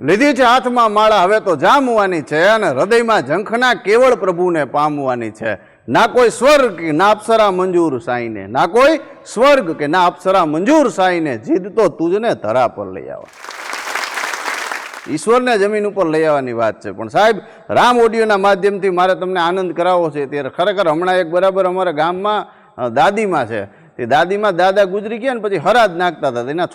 લીધી છે હાથમાં માળા હવે તો જામવાની છે અને હૃદયમાં ઝંખના કેવળ પ્રભુને પામવાની છે. ના કોઈ સ્વર્ગ કે ના અપ્સરા મંજૂર સાઈને, ના કોઈ સ્વર્ગ કે ના અપ્સરા મંજૂર સાઈને, જીદ તો તુજને ધરા પર લઈ આવા. ઈશ્વરને જમીન ઉપર લઈ આવવાની વાત છે. પણ સાહેબ, રામ ઓડિયોના માધ્યમથી મારે તમને આનંદ કરાવવો છે. ત્યારે ખરેખર હમણાં એક બરાબર અમારા ગામમાં દાદીમાં છે, તે દાદીમાં દાદા ગુજરી ગયા ને પછી હરાજ નાખતા હતા. એના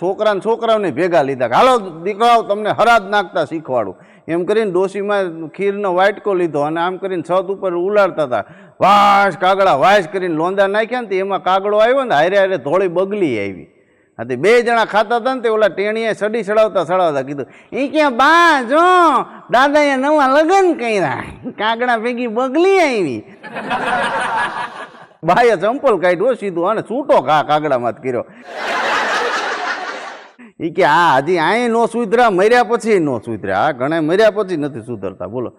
છોકરાઓને ભેગા લીધા, હાલો દીકરાઓ તમને હરાજ નાખતા શીખવાડું એમ કરીને ડોશીમાં ખીરનો વાટકો લીધો અને આમ કરીને છત ઉપર ઉલાડતા હતા. વાસ કાગડા વાસ કરીને લોંદા નાખ્યા ને એમાં કાગડો આવ્યો ને હારે હારે ધોળી બગલી આવી. હા, તે બે જણા ખાતા હતા ને તે ઓલા ટેણીએ સડી ચડાવતા કીધું, એ ક્યાં બા જો દાદાએ નવા લગ્ન કર્યા, કાગડા ભેગી બગલી આવી. બાએ ચંપલ કાઢ્યો સીધું અને છૂટો કાગડામાં જ કર્યો. એ કે હા હજી અહીં નો સુધરા, મર્યા પછી નો સુધર્યા. આ ઘણા મર્યા પછી નથી સુધરતા, બોલો.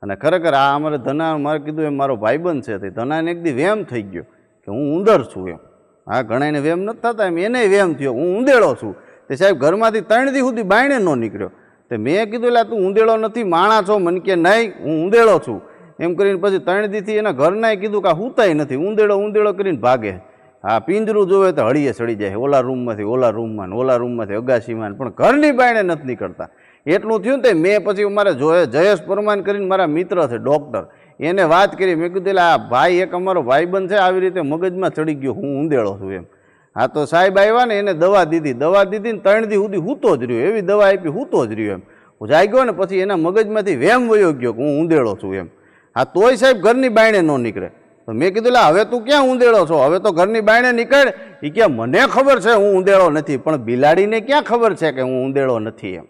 અને ખરેખર આ અમારે ધના, મારે કીધું એમ મારો ભાઈબંધ છે, તે ધનાને એક દી વેમ થઈ ગયો કે હું ઉંદર છું એમ. હા, ઘણાને વેમ નથી થતા એમ, એને વેમ થયો હું ઉંદેડો છું. તે સાહેબ ઘરમાંથી 3 દી સુધી બાયણે ન નીકળ્યો. તે મેં કીધું એટલે તું ઉંદેડો નથી, માણા છો? મને કે નહીં હું ઉંદેડો છું એમ કરીને પછી 3 દીથી એના ઘરનાએ કીધું કે આ હુતાય નથી, ઉંદેડો કરીને ભાગે. હા, પિંજરું જોવે તો હળીએ સડી જાય, ઓલા રૂમમાંથી ઓલા રૂમમાં, ઓલા રૂમમાંથી અગાશીમાં, પણ ઘરની બાયણે નથી નીકળતા. એટલું થયું ને તે મેં પછી મારે જયેશ પરમાન કરીને મારા મિત્ર છે ડૉક્ટર, એને વાત કરી. મેં કીધું એટલે આ ભાઈ એક અમારો ભાઈબંધ છે આવી રીતે મગજમાં ચડી ગયો હું ઉંદેડો છું એમ. હા, તો સાહેબ આવ્યા ને એને દવા દીધી ને 3 દી સુધી હૂતો જ રહ્યો, એવી દવા આપી હૂતો જ રહ્યો એમ. હું જાગ્યો ને પછી એના મગજમાંથી વેમ વયો ગયો કે હું ઉંદેડો છું એમ. હા, તોય સાહેબ ઘરની બાયણે ન નીકળે. તો મેં કીધું હવે તું ક્યાં ઉંદેડો છો, હવે તો ઘરની બાયણે નીકળ. એ કે મને ખબર છે હું ઉંદેડો નથી, પણ બિલાડીને ક્યાં ખબર છે કે હું ઉંદેડો નથી એમ.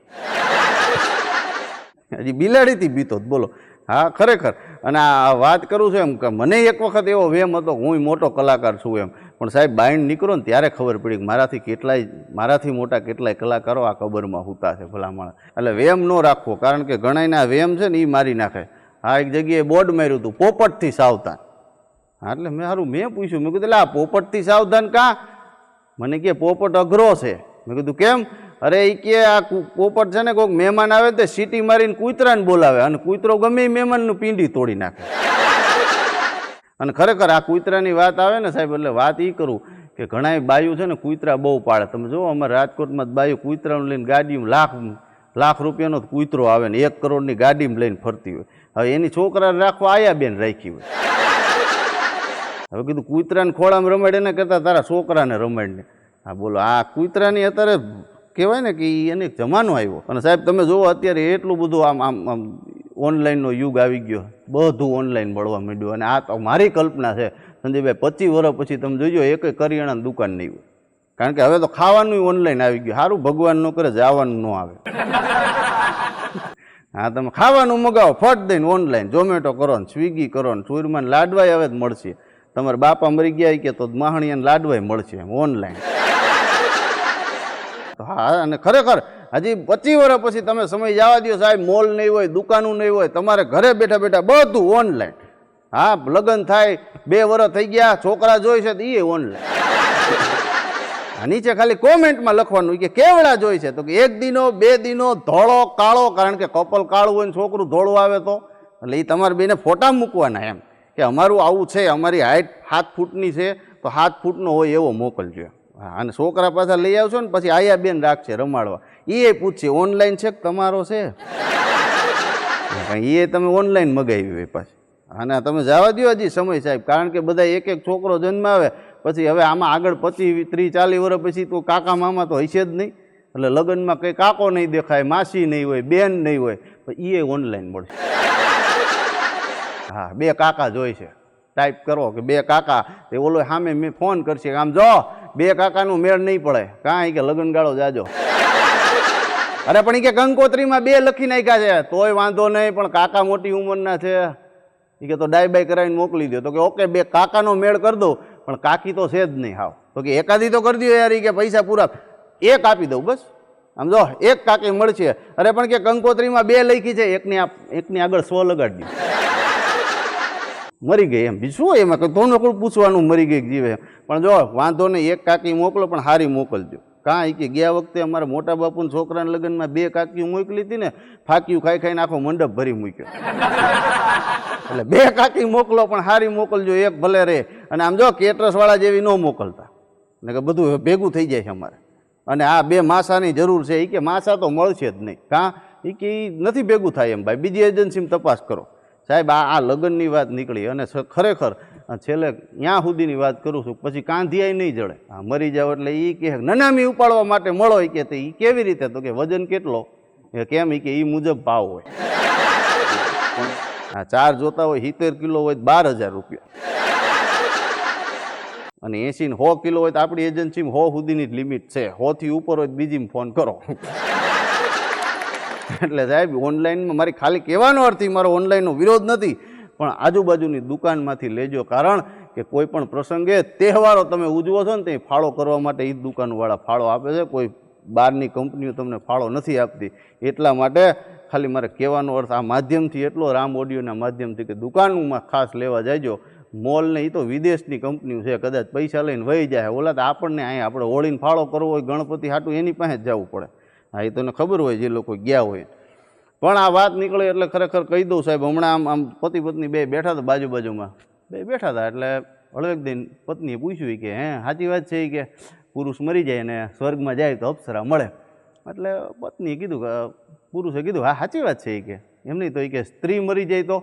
હજી બિલાડીથી બીતો બોલો. હા, ખરેખર. અને આ વાત કરું છું એમ કે મને એક વખત એવો વેમ હતો કે હું મોટો કલાકાર છું એમ, પણ સાહેબ બાયણ નીકળો ને ત્યારે ખબર પડી કે મારાથી મોટા કેટલાય કલાકારો આ કબરમાં સૂતા છે ભલામણ. એટલે વેમ ન રાખવો, કારણ કે ઘણાના વેમ છે ને એ મારી નાખે. હા, એક જગ્યાએ બોર્ડ માર્યું હતું પોપટથી સાવધાન. હા, એટલે મેં પૂછ્યું, મેં કીધું આ પોપટથી સાવધાન કાં? મને કે પોપટ અઘરો છે. મેં કીધું કેમ? અરે એ કે આ પોપટ છે ને કોઈક મહેમાન આવે તો સીટી મારીને કૂતરાને બોલાવે અને કૂતરો ગમે એ મહેમાનનું પીંડી તોડી નાખે. અને ખરેખર આ કૂતરાની વાત આવે ને સાહેબ, એટલે વાત એ કરું કે ઘણા બાયું છે ને કૂતરા બહુ પાડે. તમે જુઓ અમારે રાજકોટમાં જ બાયું કૂતરાનું લઈને ગાડીમાં લાખ રૂપિયાનો કૂતરો આવે ને 1 કરોડની ગાડીમાં લઈને ફરતી હોય. હવે એની છોકરાને રાખવા આયા બેન રાખી હોય. હવે કીધું કૂતરાને ખોળામાં રમાડે ને કરતાં તારા છોકરાને રમાડને. હા, બોલો. આ કૂતરાની અત્યારે કહેવાય ને કે એને એક જમાનો આવ્યો. અને સાહેબ તમે જુઓ અત્યારે એટલું બધું આમ ઓનલાઈનનો યુગ આવી ગયો, બધું ઓનલાઈન મળવા માંડ્યું. અને આ તો મારી કલ્પના છે સંજયભાઈ, 25 વર્ષ પછી તમે જોજો એક કરિયાણાની દુકાન નહીં હોય, કારણ કે હવે તો ખાવાનું ઓનલાઈન આવી ગયું. સારું ભગવાન ન કરે જવાનું ન આવે. હા, તમે ખાવાનું મગાવો ફટ દઈને ઓનલાઈન, ઝોમેટો કરો ને સ્વિગી કરો ને, ચૂરમાન લાડવાય હવે જ મળશે. તમારા બાપા મરી ગયા કે તો માહણીયાને લાડવાય મળશે ઓનલાઈન. હા, અને ખરેખર હજી 25 વર્ષ પછી તમે સમય જવા દો સાહેબ, મોલ નહીં હોય, દુકાનો નહીં હોય, તમારે ઘરે બેઠા બેઠા બધું ઓનલાઈન. હા, લગ્ન થાય 2 વર્ષ થઈ ગયા, છોકરા જોઈ છે તો એ ઓનલાઈન. નીચે ખાલી કોમેન્ટમાં લખવાનું કે કેવડા જોઈ છે, તો કે 1 દિનો 2 દિનો ધોળો કાળો, કારણ કે કપલ કાળું હોય ને છોકરું ધોળું આવે તો એટલે એ તમારે બેને ફોટા મૂકવાના એમ કે અમારું આવું છે, અમારી હાઈટ 7 ફૂટની છે તો 7 ફૂટનો હોય એવો મોકલજો. હા, અને છોકરા પાછા લઈ આવશો ને પછી આયા બેન રાખશે રમાડવા, એ પૂછશે ઓનલાઈન છે કે તમારો છે, એ તમે ઓનલાઈન મગાવી હોય પાછી. અને તમે જવા દો હજી સમય સાહેબ, કારણ કે બધા એક છોકરો જન્મ આવે પછી હવે આમાં આગળ 25 30 40 વર્ષ પછી તો કાકા મામા તો હશે જ નહીં. એટલે લગ્નમાં કંઈ કાકો નહીં દેખાય, માસી નહીં હોય, બેન નહીં હોય, પણ એ ઓનલાઈન મળશે. હા, 2 કાકા જોઈ છે, ટાઈપ કરો કે 2 કાકા, એ ઓલો સામે મેં ફોન કરશે આમ જો 2 કાકાનું મેળ નહીં પડે, કાંઈ કે લગ્નગાળો જાજો. અરે પણ એ કે કંકોત્રીમાં 2 લખી નાખ્યા છે તોય વાંધો નહીં, પણ કાકા મોટી ઉંમરના છે એ કે તો ડાય બાય કરાવીને મોકલી દો. તો કે ઓકે 2 કાકાનો મેળ કરી દો, પણ કાકી તો છે જ નહીં. હાવ તો કે એકાદી તો કરી દો યાર, કે પૈસા પૂરા 1 આપી દઉં બસ. આમ જો 1 કાકી મળશે. અરે પણ કે કંકોત્રીમાં 2 લખી છે, એકની આગળ 100 લગાડી દો, મરી ગઈ એમ. શું એમાં થોડું પૂછવાનું મરી ગઈ જીવે. પણ જો વાંધો નહીં 1 કાકી મોકલો, પણ હારી મોકલજો. કાં એ કે ગયા વખતે અમારા મોટા બાપુના છોકરાના લગ્નમાં 2 કાકીઓ મોકલી હતી ને, ફાકીયું ખાઈ ખાઈને આખો મંડપ ભરી મૂક્યો. એટલે 2 કાકી મોકલો પણ સારી મોકલજો, એક ભલે રહે. અને આમ જો કેટરસવાળા જેવી ન મોકલતા, ને કે બધું ભેગું થઈ જાય છે અમારે. અને આ 2 માસાની જરૂર છે. એ કે માસા તો મળશે જ નહીં. કાં એ કે નથી ભેગું થાય એમ ભાઈ, બીજી એજન્સીમાં તપાસ કરો. સાહેબ આ લગ્નની વાત નીકળી અને ખરેખર છેલ્લે ત્યાં સુધીની વાત કરું છું, પછી કાંધિયાય નહીં જડે. હા મરી જાવ એટલે એ કે નનામી ઉપાડવા માટે મળો. એ કે એ કેવી રીતે? તો કે વજન કેટલો? કેમ? એ કે એ મુજબ ભાવ હોય. હા 4 જોતા હોય 70 કિલો હોય 12,000 રૂપિયા, અને 80 ને 100 કિલો હોય તો આપણી એજન્સીમાં 100 સુધીની જ લિમિટ છે. 100 થી ઉપર હોય બીજીમાં ફોન કરો. એટલે સાહેબ ઓનલાઈનમાં મારી ખાલી કહેવાનો અર્થ મારો ઓનલાઈનનો વિરોધ નથી, પણ આજુબાજુની દુકાનમાંથી લેજો. કારણ કે કોઈ પણ પ્રસંગે તહેવારો તમે ઉજવો છો ને તે ફાળો કરવા માટે એ દુકાનવાળા ફાળો આપે છે. કોઈ બહારની કંપનીઓ તમને ફાળો નથી આપતી. એટલા માટે ખાલી મારે કહેવાનો અર્થ આ માધ્યમથી એટલો, રામ ઓડિયોના માધ્યમથી, કે દુકાનમાં ખાસ લેવા જાયજો. મોલ ને એ તો વિદેશની કંપનીઓ છે, કદાચ પૈસા લઈને વહી જાય. ઓલા તો આપણને અહીંયા આપણે હોળીને ફાળો કરવો હોય ગણપતિ હાટું એની પાસે જ જવું પડે. હા એ તને ખબર હોય જે લોકો ગયા હોય. પણ આ વાત નીકળે એટલે ખરેખર કહી દઉં સાહેબ, હમણાં આમ પતિ પત્ની 2 બેઠા હતા, બાજુમાં 2 બેઠા હતા. એટલે હળવેક દિન પત્નીએ પૂછ્યું કે હે સાચી વાત છે કે પુરુષ મરી જાય ને સ્વર્ગમાં જાય તો અપ્સરા મળે? એટલે પત્નીએ કીધું કે પુરુષે કીધું હા સાચી વાત છે. એ કે એમ નહીં તો એ કે સ્ત્રી મરી જાય તો?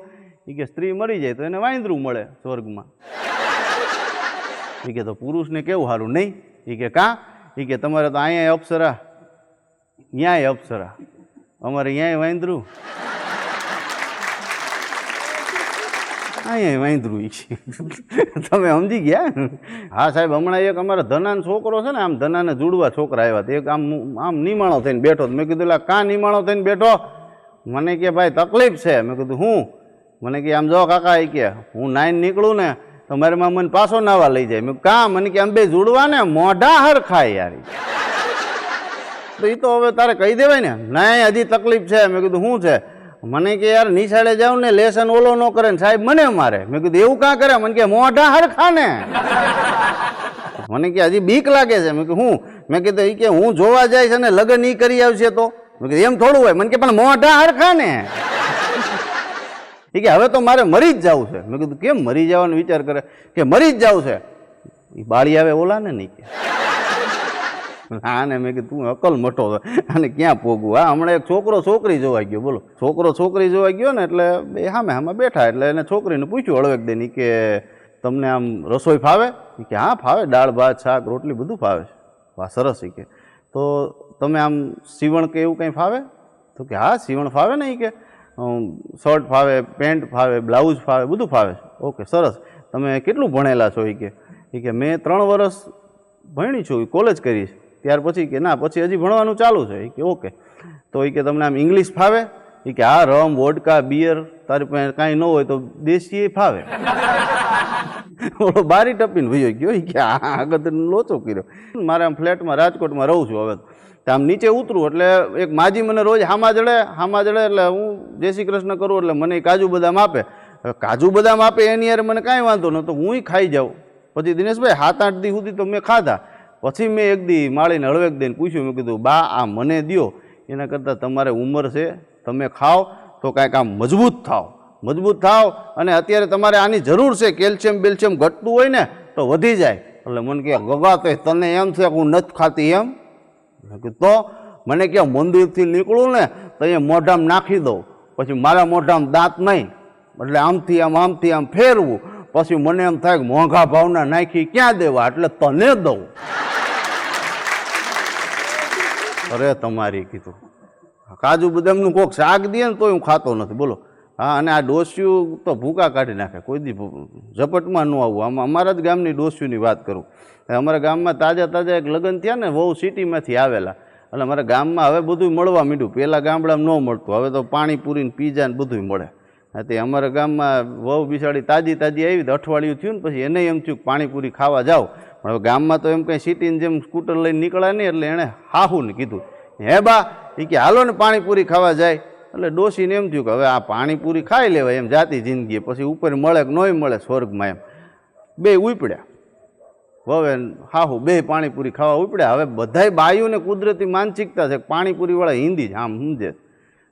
એ કે સ્ત્રી મરી જાય તો એને વાંદરું મળે સ્વર્ગમાં. એ કે તો પુરુષને કેવું સારું નહીં? એ કે કાં? એ કે તમારે તો અહીંયા અપ્સરા, ન્યાય અપ્સરા, અમારે અહીંયા વાંદરું, અહીંયા વાંદરું. તમે સમજી ગયા? હા સાહેબ, હમણાં એક અમારા ધનાનો છોકરો છે ને, આમ ધનાને જુડવા છોકરા આવ્યા હતા. એક આમ નિમાણો થઈને બેઠો. મેં કીધું લા કાં નિમાણો થઈને બેઠો? મને કે ભાઈ તકલીફ છે. મેં કીધું હું? મને કે આમ જો કાકા, એ કે હું નાઈને નીકળું ને તો મારી માં મને પાછો નાવા લઈ જાય. મેં કાં? મને કે આમ 2 જુડવા ને મોઢા હરખાય યાર. તો એ તો હવે તારે કહી દેવાય ને. ના હજી તકલીફ છે. મેં કીધું શું છે? મને કે યાર નિશાળે જાઉં ને લેસન ઓલો ન કરે ને સાહેબ મને મારે. મેં કીધું એવું કાં કરે? મને કે મોઢા હરખા ને. મને કે હજી બીક લાગે છે. મેં કીધું હું? મેં કીધું એ કે હું જોવા જાય છે ને લગ્ન ઈ કરી આવશે તો? મેં કીધું એમ થોડું હોય. મને કે પણ મોઢા હરખા ને. એ કે હવે તો મારે મરી જ જવું છે. મેં કીધું કેમ મરી જવાનો વિચાર કરે? કે મરી જ જવું છે. એ બાળી આવે ઓલા ને નહીં કે હા ને. મેં કીધું તું અકલ મટો અને ક્યાં પોગવું? હા હમણાં એક છોકરો છોકરી જોવા ગયો. બોલો, છોકરો છોકરી જોવા ગયો ને એટલે 2 સામે બેઠા. એટલે એને છોકરીને પૂછ્યું હળવેક દે ની કે તમને આમ રસોઈ ફાવે? કે હા ફાવે, દાળ ભાત શાક રોટલી બધું ફાવે છે. વાહ સરસ. કે તો તમે આમ સીવણ કે એવું કંઈ ફાવે? તો કે હા સીવણ ફાવે ને. કે શર્ટ ફાવે, પેન્ટ ફાવે, બ્લાઉઝ ફાવે, બધું ફાવે છે. ઓકે સરસ. તમે કેટલું ભણેલા છો? એ કે મેં 3 વર્ષ ભણી છું, કોલેજ કરી છે. ત્યાર પછી કે ના પછી હજી ભણવાનું ચાલુ છે. એ કે ઓકે. તો એ કે તમને આમ ઇંગ્લિશ ફાવે? એ કે હા રમ વોડકા બિયર તારી પાસે કાંઈ ન હોય તો દેશી ફાવે. ઓલો બારી ટપીને ભયો ગયો. એ કે હા આગળ લોચો કર્યો. મારે આમ ફ્લેટમાં રાજકોટમાં રહું છું. હવે તો આમ નીચે ઉતરું એટલે એક માજી મને રોજ હામા જડે એટલે હું જય શ્રી કૃષ્ણ કરું એટલે મને કાજુ બદામ આપે. હવે કાજુ બદામ આપે એની યાર મને કાંઈ વાંધો નહોતો, હું ખાઈ જાઉં. પછી દિનેશભાઈ 7-8 દી સુધી તો મેં ખાધા. પછી મેં એક દી માળીને હળવેક દઈને પૂછ્યું. મેં કીધું બા આ મને દ્યો, એના કરતાં તમારે ઉંમર છે, તમે ખાઓ તો કાંઈક આમ મજબૂત થાવ અને અત્યારે તમારે આની જરૂર છે. કેલ્શિયમ બેલ્શિયમ ઘટતું હોય ને તો વધી જાય. એટલે મને કહે ગગા તો તને એમ છે કે હું નથી ખાતી એમ? મેં કીધું તો? મને કહે મંદિરથી નીકળું ને તો અહીંયા મોઢામાં નાખી દઉં, પછી મારા મોઢામાં દાંત નહીં એટલે આમથી આમ ફેરવું. પછી મને એમ થાય કે મોંઘા ભાવના નાખી ક્યાં દેવા, એટલે તને દઉં. અરે તમારી કીધું કાજુ બદામનું કોક શાક દે ને તોય હું ખાતો નથી. બોલો. હા અને આ ડોસ્યું તો ભૂકા કાઢી નાખે. કોઈ દી ઝપટમાં ન આવું. આમાં અમારા જ ગામની ડોસ્યુની વાત કરું. અમારા ગામમાં તાજા એક લગ્ન થયા ને, વહુ સિટીમાંથી આવેલા. એટલે અમારા ગામમાં હવે બધું મળવા માંડ્યું. પહેલાં ગામડામાં ન મળતું, હવે તો પાણીપુરી ને પીઝા ને બધું મળે. તે અમારા ગામમાં વહુ બિસાડી તાજી આવી તો અઠવાડિયું થયું ને પછી એને એમ થયું પાણીપુરી ખાવા જાવ. પણ હવે ગામમાં તો એમ કંઈ સિટીની જેમ સ્કૂટર લઈને નીકળ્યા નહીં. એટલે એણે હાહુને કીધું હે બા, એ કે હાલો ને પાણીપુરી ખાવા જાય. એટલે ડોશીને એમ થયું કે હવે આ પાણીપુરી ખાઈ લેવાય એમ જાતી જિંદગી, પછી ઉપર મળે કે નહીં મળે સ્વર્ગમાં એમ. બે ઉપડ્યા. વવે હાહુ બે પાણીપુરી ખાવા ઉપડ્યા. હવે બધાય બાયુને કુદરતી માનસિકતા છે પાણીપુરીવાળા હિન્દી આમ સમજે.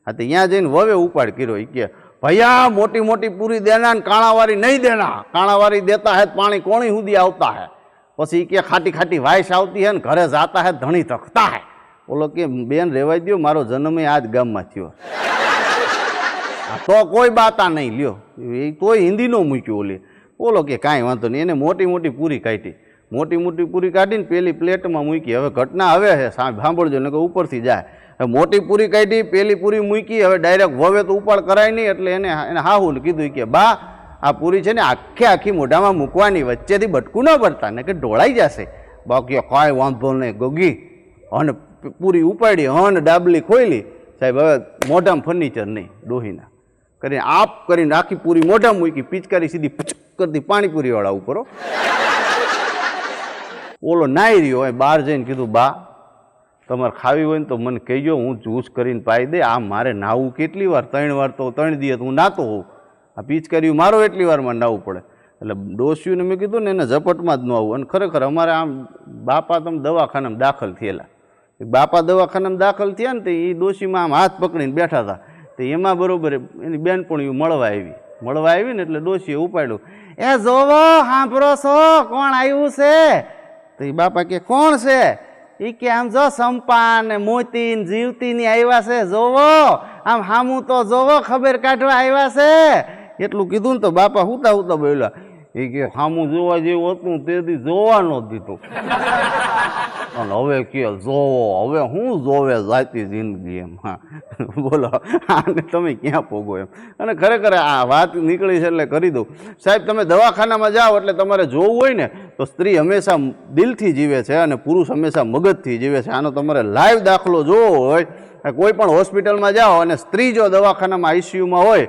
હા તો ત્યાં જઈને વવે ઉપાડ કર્યો. એ કે ભૈયા મોટી મોટી પૂરી દેના ને કાણાવારી નહીં દેના, કાણાવારી દેતા હે પાણી કોણી સુધી આવતા હે. પછી કે ખાટી ખાટી વાઈસ આવતી હે ને ઘરે જાતા હે ધણી તખતા હે. બોલો કે બેન રેવાઈ દો, મારો જન્મ આજ ગામમાં થયો. તો કોઈ બાતા નહીં લ્યો, એ તોય હિન્દી નો મૂક્યો ઓલી. બોલો કે કાંઈ વાંધો નહીં. એને મોટી મોટી પૂરી કાઢી, મોટી મોટી પૂરી કાઢીને પેલી પ્લેટમાં મૂકી. હવે ઘટના હવે છે સાંભળજો ને કે ઉપરથી જાય. હવે મોટી પૂરી કાઢી, પેલી પૂરી મૂકી. હવે ડાયરેક્ટ વવે તો ઉપાડ કરાય નહીં. એટલે એને હાહુને કીધું કે બા આ પૂરી છે ને આખી મોઢામાં મૂકવાની, વચ્ચેથી બટકું ન પડતા ને કે ઢોળાઈ જશે. બાકી કાંઈ વાંધો નહીં ગગી. અને પૂરી ઉપાડી અને ડાબલી ખોઈલી. સાહેબ હવે મોઢામાં ફર્નિચર નહીં ડોહીના કરીને આપ કરીને આખી પૂરી મોઢામાં મૂકી. પિચકારી સીધી પચક કરતી પાણીપુરીવાળા ઉપર. ઓલો નાઈ રહ્યો હોય બહાર જઈને કીધું બા તમારે ખાવી હોય ને તો મને કહેજો, હું જ્યુસ કરીને પાઈ દે. આ મારે નાવું કેટલી વાર, 3 વાર તો 3 દિવસ હું નાતો હોઉં. આ પિચકારી મારો એટલી વારમાં નાવું પડે. એટલે ડોસીઓને મેં કીધું ને એને ઝપટમાં જ ન આવું. અને ખરેખર અમારે આમ બાપા તમે દવાખાનામાં દાખલ થયેલા. બાપા દવાખાનામાં દાખલ થયા ને તો એ ડોસીમાં આમ હાથ પકડીને બેઠા હતા. તો એમાં બરોબર એની બેનપણીઓ મળવા આવી ને એટલે ડોસીએ ઉપાડ્યું. એ જોવો સાંભળો છો કોણ આવ્યું છે? તો એ બાપા કે કોણ છે? એ કે આમ જો સંપા ને મોતી ને જીવતી ની આવ્યા છે, જોવો આમ હામું તો જોવો, ખબર કાઢવા આવ્યા છે. એટલું કીધું ને તો બાપા હુતા હુતા બોલ્યા. એ કે હામું જોવા જેવું હતું તેથી જોવા ન દીધું. અને હવે કે જોવો, હવે હું જોવે જાતી જિંદગી એમ. હા બોલો આને તમે ક્યાં પોગો એમ. અને ખરેખર આ વાત નીકળી છે એટલે કરી દઉં. સાહેબ તમે દવાખાનામાં જાઓ એટલે તમારે જોવું હોય ને તો સ્ત્રી હંમેશા દિલથી જીવે છે અને પુરુષ હંમેશા મગજથી જીવે છે. આનો તમારે લાઈવ દાખલો જોવો હોય, કોઈ પણ હોસ્પિટલમાં જાઓ અને સ્ત્રી જો દવાખાનામાં આઈસીયુમાં હોય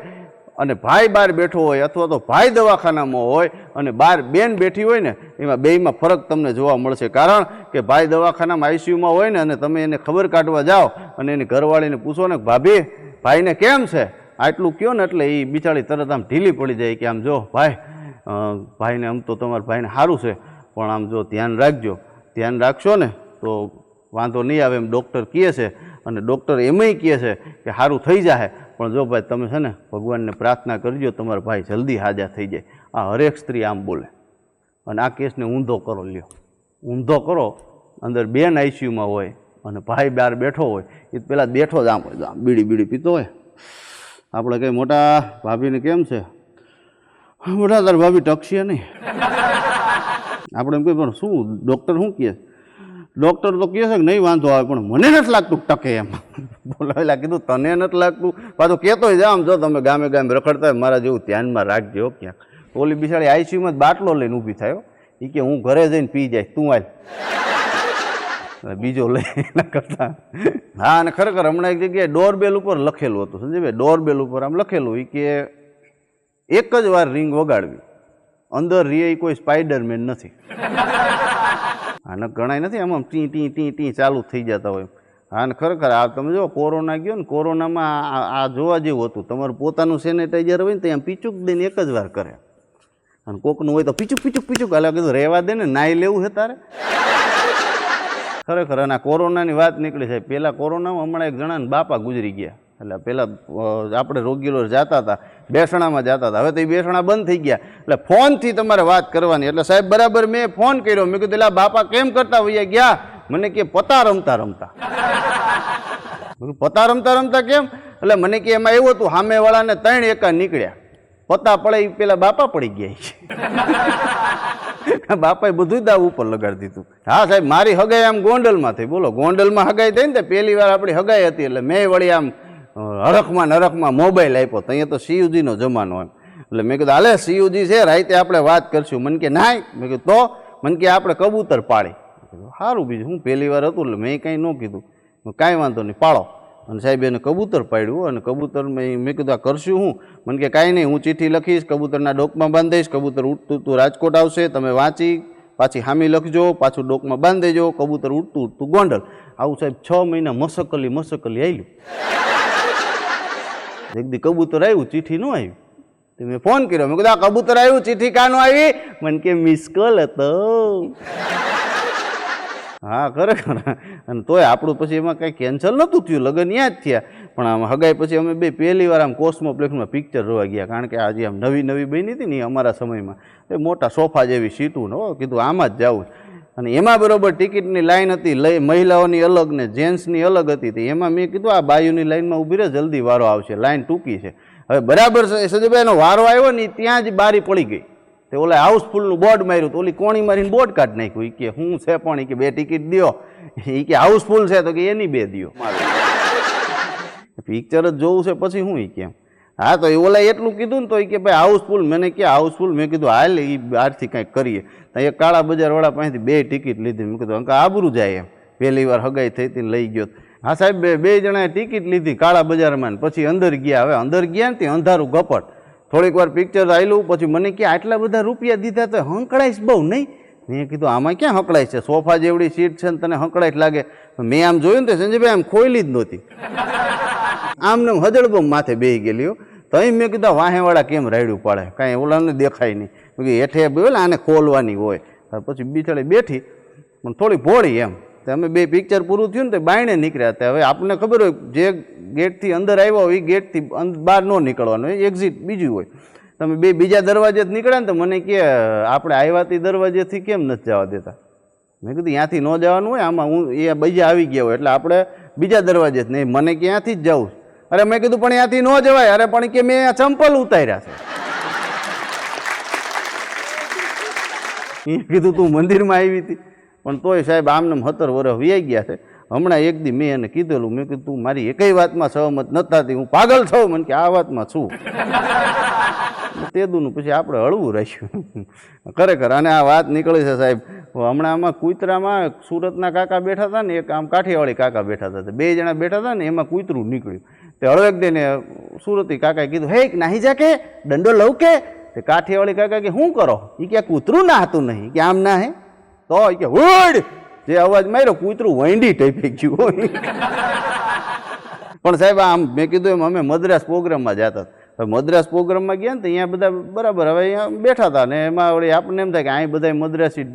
અને ભાઈ બહાર બેઠો હોય અથવા તો ભાઈ દવાખાનામાં હોય અને બહાર બેન બેઠી હોય ને, એમાં બેયમાં ફરક તમને જોવા મળશે. કારણ કે ભાઈ દવાખાનામાં આઈસીયુમાં હોય ને અને તમે એને ખબર કાઢવા જાઓ અને એની ઘરવાળીને પૂછો ને ભાભી ભાઈને કેમ છે, આટલું કહો ને એટલે એ બિચારી તરત આમ ઢીલી પડી જાય કે આમ જો ભાઈને આમ તો તમારા ભાઈને સારું છે પણ આમ જો ધ્યાન રાખજો, ધ્યાન રાખશો ને તો વાંધો નહીં આવે એમ ડૉક્ટર કહે છે. અને ડૉક્ટર એમય કહે છે કે સારું થઈ જાય, પણ જો ભાઈ તમે છે ને ભગવાનને પ્રાર્થના કરજો તમારા ભાઈ જલ્દી હાજા થઈ જાય. આ હરેક સ્ત્રી આમ બોલે. અને આ કેસને ઊંધો કરો, લ્યો ઊંધો કરો. અંદર બેન આઈસીયુમાં હોય અને ભાઈ બહાર બેઠો હોય, એ પેલા બેઠો જ આમ હોય, બીડી પીતો હોય. આપણે કંઈ મોટા ભાભીને કેમ છે, મોટા તાર ભાભી ટકશે નહીં. આપણે એમ કહે પણ શું ડૉક્ટર શું કહે? ડૉક્ટર તો કહે છે કે નહીં વાંધો આવે પણ મને નથી લાગતું ટકે એમ. બોલાવેલા કીધું તને નથી લાગતું, પાછું કહેતો જ આમ જો તમે ગામે રખડતા હોય મારા જેવું ધ્યાનમાં રાખજો ક્યાંક. ઓલી બિચારી આઈસીયુમાં જ બાટલો લઈને ઊભી થયો. એ કે હું ઘરે જઈને પી જાય, તું હાલ બીજો લઈ કરતા. હા અને ખરેખર હમણાં એક જગ્યાએ ડોરબેલ ઉપર લખેલું હતું સંજયભાઈ, ડોરબેલ ઉપર આમ લખેલું એ કે એક જ વાર રિંગ વગાડવી, અંદર રે કોઈ સ્પાઈડરમેન નથી. આને ગણાય નથી આમ ટી ટી ટી ટી ચાલુ થઈ જતા હોય. હા ને ખરેખર આ તમે જો કોરોના ગયો ને, કોરોનામાં આ જોવા જેવું હતું. તમારું પોતાનું સેનેટાઈઝર હોય ને તો એમ પીચુક દઈને એક જ વાર કરે, અને કોકનું હોય તો પીચુક એટલે કીધું રહેવા દે ને, નાઈ લેવું છે તારે ખરેખર. અને આ કોરોનાની વાત નીકળી છે. પહેલાં કોરોનામાં હમણાં એક જણાને બાપા ગુજરી ગયા. એટલે પહેલાં આપણે રેગ્યુલર જતા હતા, બેસણામાં જતા હતા. હવે તો એ બેસણા બંધ થઈ ગયા. એટલે ફોનથી તમારે વાત કરવાની. એટલે સાહેબ બરાબર મેં ફોન કર્યો, મેં કીધું એટલે બાપા કેમ કરતા વૈયા ગયા? મને કે પતા રમતા. પતા રમતા કેમ? એટલે મને કે એમાં એવું હતું સામેવાળાને 3 એકા નીકળ્યા, પતા પડે એ પેલા બાપા પડી ગયા. બાપાએ બધું દાવ ઉપર લગાડી દીધું. હા સાહેબ મારી હગાઈ આમ ગોંડલમાં થઈ. બોલો ગોંડલમાં હગાઈ થઈ ને પહેલી વાર આપણી હગાઈ હતી. એટલે મેં વળી આમ નરકમાં મોબાઈલ આપ્યો. તો અહીંયા તો સીયુજીનો જમાનો એમ. એટલે મેં કીધું હાલે સીયુજી છે રાતે આપણે વાત કરશું. મને કે નાય. મેં કીધું તો? મને કે આપણે કબૂતર પાડી. સારું બીજું હું પહેલી વાર હતું એટલે મેં કાંઈ ન કીધું. કાંઈ વાંધો નહીં પાડો. અને સાહેબ એને કબૂતર પાડ્યું. અને કબૂતર મેં કીધું આ કરશું હું? મને કે કાંઈ નહીં, હું ચિઠ્ઠી લખીશ, કબૂતરના ડોકમાં બાંધીશ, કબૂતર ઉડતું રાજકોટ આવશે, તમે વાંચી પાછી હામી લખજો, પાછું ડોકમાં બાંધી દેજો, કબૂતર ઉડતું ગોંડલ. આવું સાહેબ 6 મહિના મસકલી આવ્યું. એક દી કબૂતર આવ્યું, ચિઠ્ઠી ન આવ્યું. તો મેં ફોન કર્યો, મેં કીધું આ કબૂતર આવ્યું, ચિઠ્ઠી કાનો આવી? મને કે મિસ કોલ હતો. હા ખરેખર. અને તોય આપણું પછી એમાં કાંઈ કેન્સલ નહોતું થયું, લગ્ન ત્યાં જ થયા. પણ આમ હગાઈ પછી અમે બે પહેલી વાર આમ કોસ્મોપ્લેક્સમાં પિક્ચર જોવા ગયા, કારણ કે આજે આમ નવી નવી બની હતી ને અમારા સમયમાં, એ મોટા સોફા જેવી સીટું ને કીધું આમાં જ જવું. અને એમાં બરાબર ટિકિટની લાઈન હતી, મહિલાઓની અલગ ને જેન્ટ્સની અલગ હતી. તો એમાં મેં કીધું આ બાયુની લાઈનમાં ઊભી રહે, જલ્દી વારો આવશે, લાઈન ટૂંકી છે. હવે બરાબર સજયભાઈનો વારો આવ્યો ને ત્યાં જ બારી પડી ગઈ. તે ઓલા હાઉસફુલનું બોર્ડ માર્યું, તો ઓલી કોણી મારીને બોર્ડ કાઢી નાખ્યું. એ કે હું છે પણ એ કે 2 ટિકિટ દો. એ કે હાઉસફુલ છે તો કે એની 2 દો. પિક્ચર જ જોવું છે પછી હું એ કેમ? હા તો એ ઓલા એટલું કીધું ને તો એ કે ભાઈ હાઉસફુલ. મને કે હાઉસફુલ? મેં કીધું હાલ એ બહારથી કંઈક કરીએ. તો એક કાળા બજારવાળા પાસેથી 2 ટિકિટ લીધી. મેં કીધું અંકા આબરું જાય એમ, પહેલી વાર હગાઈ થઈ હતી લઈ ગયો. હા સાહેબ, બે જણાએ ટિકિટ લીધી કાળા બજારમાં, પછી અંદર ગયા. હવે અંદર ગયા ને તે અંધારું ગપટ. થોડીક વાર પિક્ચર આવેલું, પછી મને કે આટલા બધા રૂપિયા દીધા તો હંકળાઈશ બહુ નહીં? મેં કીધું આમાં ક્યાં હંકળાઈશ છે, સોફા જેવડી સીટ છે ને તને હંકળાઈશ લાગે? મેં આમ જોયું ને તો સંજયભાઈ આમ ખોઈલી જ નહોતી, આમને હજળબમ માથે બેસી ગયેલી. તો અહીં મેં કીધું વાહેવાળા કેમ રાયડું પાડે, કાંઈ ઓલાને દેખાય નહીં. હેઠે બોલે આને ખોલવાની હોય. પછી બિચારી બેઠી પણ થોડી ભોળી એમ. તો અમે બે પિક્ચર પૂરું થયું ને તો બાયણે નીકળ્યા હતા. હવે આપણને ખબર હોય જે ગેટથી અંદર આવ્યા હોય એ ગેટથી બહાર ન નીકળવાનું હોય, એક્ઝિટ બીજું હોય. તમે બીજા દરવાજે જ નીકળ્યા ને તો મને કે આપણે આવ્યા તે દરવાજેથી કેમ નથી જવા દેતા? મેં કીધું ત્યાંથી ન જવાનું હોય, આમાં હું એ બીજા આવી ગયા હોય એટલે આપણે બીજા દરવાજે જ નહીં. મને કે ત્યાંથી જ જવું. અરે મેં કીધું પણ ત્યાંથી ન જવાય. અરે પણ કે મેં ચંપલ ઉતાર્યા છે. એ કીધું તું મંદિરમાં આવી હતી? પણ તોય સાહેબ આમને 17 વર્ષ વી ગયા છે. હમણાં એક દી મેં એને કીધેલું, મેં કીધું તું મારી એકય વાતમાં સહમત નતા થતી, હું પાગલ છું? મને કે આ વાતમાં છું. તેદુનું પછી આપણે હળવું રહીશું ખરેખર. અને આ વાત નીકળી છે સાહેબ, હમણાં આમાં કૂતરામાં સુરતના કાકા બેઠા હતા ને એક આમ કાઠિયાવાડી કાકા બેઠા હતા. 2 જણા બેઠા હતા ને એમાં કૂતરું નીકળ્યું. તે હળવેક દઈને સુરતી કાકાએ કીધું, હે નાહી જા કે દંડો લઉં કે? તે કાઠિયાવાડી કાકા કે શું કરો? એ કે કૂતરું નાહતું નહીં કે આમ ના હે તો કે હુડ જે અવાજ માર્યો કૂતરું વંડી ટાઈપી ગયું હોય. પણ સાહેબ આમ મેં કીધું એમ અમે મદ્રાસ પ્રોગ્રામમાં જતા. મદ્રાસ પ્રોગ્રામમાં ગયા ને તો અહીંયા બધા બરાબર હવે અહીંયા બેઠા હતા ને એમાં વળી આપણને એમ થાય કે અહીં બધા મદ્રાસી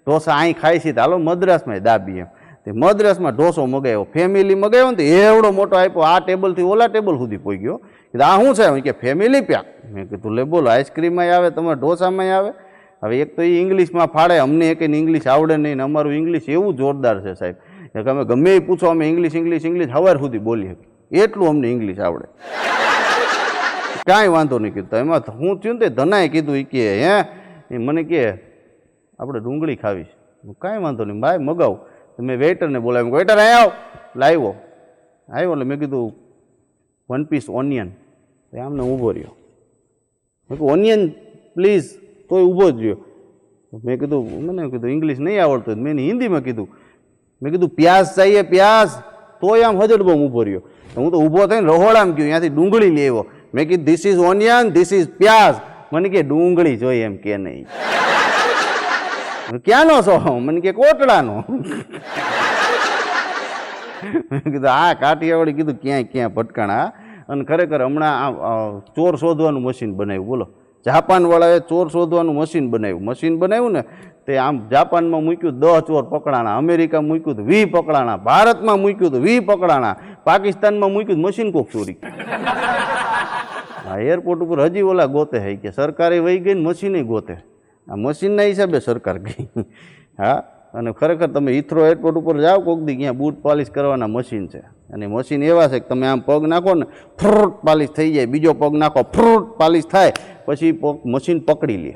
ઢોસા અહીં ખાય છે તો હાલો મદ્રાસમાં દાબી એમ. તે મદ્રાસમાં ઢોસો મગાવ્યો, ફેમિલી મગાવ્યો ને તો એવડો મોટો આપ્યો, આ ટેબલથી ઓલા ટેબલ સુધી પહોંચ્યો. કીધું આ શું છે? કે ફેમિલી પેક. મેં કીધું લે બોલો, આઈસ્ક્રીમમાં આવે, તમારે ઢોસામાં આવે. હવે એક તો એ ઇંગ્લિશમાં ફાડે, અમને એક ઇંગ્લિશ આવડે નહીં ને અમારું ઇંગ્લિશ એવું જોરદાર છે સાહેબ કે અમે ગમે એ પૂછો અમે ઇંગ્લિશ સવાર સુધી બોલી શકીએ, એટલું અમને ઇંગ્લિશ આવડે. કાંઈ વાંધો નહીં કીધું. એમાં હું થયું ને તે ધનાએ કીધું કે હે મને કે આપણે ડુંગળી ખાવીશ. કાંઈ વાંધો નહીં ભાઈ મગાવું. મેં વેઇટરને બોલાવ્યું, વેઇટર અહીં આવ. લાવ્યો એટલે મેં કીધું 1 પીસ ઓનિયન. આમને ઊભો રહ્યો. મેં કીધું ઓનિયન પ્લીઝ, તોય ઊભો જ રહ્યો. મેં કીધું મને કીધું ઇંગ્લિશ નહીં આવડતું, મેં હિન્દીમાં કીધું. મેં કીધું પ્યાઝ ચાહીએ પ્યાઝ, તોય આમ હજડબો ઊભો રહ્યો. હું તો ઊભો થઈને રહોડામાં ગયો, ત્યાંથી ડુંગળી લઈ આવ્યો. મેં કીધું this is onion, this is pyaz. મને કે ડુંગળી જોઈએ એમ કે નહીં. ક્યાંનો છો? મને કે કોટડાનો. મેં કીધું આ કાઠિયાવાડી કીધું ક્યાંય ભટકાણા. અને ખરેખર હમણાં ચોર શોધવાનું મશીન બનાવ્યું. બોલો, જાપાનવાળાએ ચોર શોધવાનું મશીન બનાવ્યું ને તે આમ જાપાનમાં મૂક્યું 10 ચોર પકડાણા, અમેરિકા મૂક્યું તો 20 પકડાણા, ભારતમાં મૂક્યું તો 20 પકડાણા, પાકિસ્તાનમાં મૂક્યું મશીન કોક ચોરી. હા એરપોર્ટ ઉપર હજી ઓલા ગોતે હે કે સરકારે વહી ગઈ ને મશીને ગોતે. આ મશીનના હિસાબે સરકાર ગઈ. હા અને ખરેખર તમે હિથ્રો એરપોર્ટ ઉપર જાઓ કોક દી, ત્યાં બૂટ પાલિશ કરવાના મશીન છે. અને મશીન એવા છે કે તમે આમ પગ નાખો ને ફ્રૂટ પાલિશ થઈ જાય, બીજો પગ નાખો ફ્રૂટ પાલિશ થાય, પછી મશીન પકડી લે,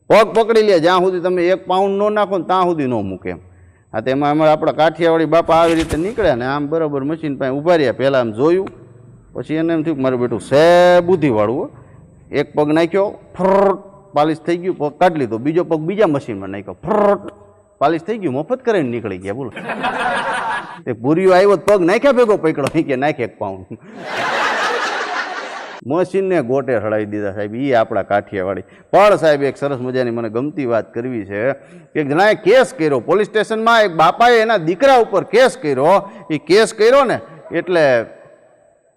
પગ પકડી લે. જ્યાં સુધી તમે 1 પાઉન્ડ ન નાખો ને ત્યાં સુધી ન મૂકે એમ. હા તેમાં અમારા આપણા કાઠિયાવાડી બાપા આવી રીતે નીકળ્યા ને આમ બરાબર મશીન પાસે ઊભા રહ્યા. પહેલાં આમ જોયું, પછી એને એમ થયું મારું બેટું સે બુદ્ધિવાળું, 1 પગ નાખ્યો ફ્રૂટ પાલિશ થઈ ગયું, પગ કાઢી લીધો, બીજો પગ બીજા મશીનમાં નાખ્યો ફ્રૂટ પાલિશ થઈ ગયું, મફત કરીને નીકળી ગયા. બોલો તે પૂરીઓ આવ્યો પગ નાખ્યા ભેગો પકડો કે નાખે 1 પાઉન્ડ. મશીનને ગોટે હળાવી દીધા સાહેબ. એ આપણા કાઠિયાવાડી. પણ સાહેબ એક સરસ મજાની મને ગમતી વાત કરવી છે કે એક જણાએ કેસ કર્યો પોલીસ સ્ટેશનમાં. એક બાપાએ એના દીકરા ઉપર કેસ કર્યો. એ કેસ કર્યો ને એટલે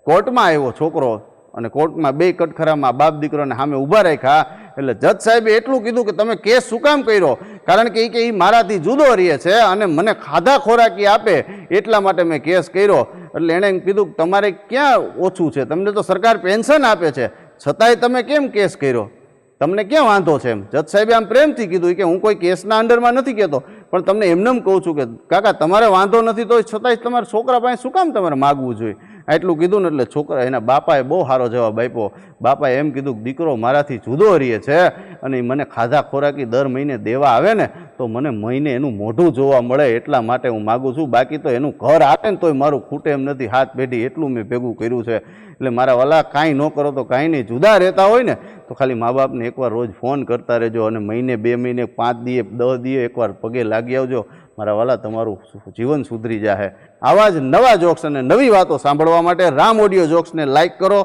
કોર્ટમાં આવ્યો છોકરો, અને કોર્ટમાં બે કટખરામાં બાપ દીકરોને સામે ઊભા રાખ્યા એટલે જજ સાહેબે એટલું કીધું કે તમે કેસ શું કામ કર્યો, કારણ કે એ મારાથી જુદો રહે છે અને મને ખાધા ખોરાકી આપે એટલા માટે મેં કેસ કર્યો. એટલે એણે એમ કીધું કે તમારે ક્યાં ઓછું છે, તમને તો સરકાર પેન્શન આપે છે, છતાંય તમે કેમ કેસ કર્યો, તમને ક્યાં વાંધો છે એમ. જજ સાહેબે આમ પ્રેમથી કીધું કે હું કોઈ કેસના અંડરમાં નથી કહેતો, પણ તમને એમને એમ કહું છું કે કાકા તમારે વાંધો નથી તો છતાંય તમારા છોકરા પાસે શું કામ તમારે માગવું જોઈએ. આટલું કીધું ને એટલે છોકરા એના બાપાએ બહુ સારો જવાબ આપ્યો. બાપાએ એમ કીધું કે દીકરો મારાથી જુદો રહે છે અને મને ખાધા ખોરાકી દર મહિને દેવા આવે ને તો મને મહિને એનું મોઢું જોવા મળે એટલા માટે હું માગું છું, બાકી તો એનું ઘર આપે ને તોય મારું ખૂટે એમ નથી, હાથ પેઢી એટલું મેં ભેગું કર્યું છે. એટલે મારા વાલા કાંઈ ન કરો તો કાંઈ નહીં, જુદા રહેતા હોય ને તો ખાલી મા બાપને એકવાર રોજ ફોન કરતા રહેજો અને મહિને 2 મહિને 5 દીએ 10 દીએ એકવાર પગે લાગી આવજો. મારા વાલા તમારું જીવન સુધરી જાય. આવા જ નવા જોક્સ અને નવી વાતો સાંભળવા માટે રામ ઓડિયો જોક્સને લાઇક કરો,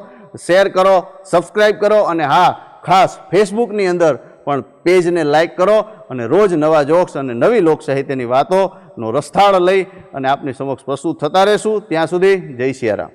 શેર કરો, સબસ્ક્રાઈબ કરો અને હા ખાસ ફેસબુકની અંદર પણ પેજને લાઇક કરો અને રોજ નવા જોક્સ અને નવી લોક સાહિત્યની વાતોનો રસથાળ લઈ અને આપની સમક્ષ પ્રસ્તુત થતા રહેશું. ત્યાં સુધી જય સિયારામ.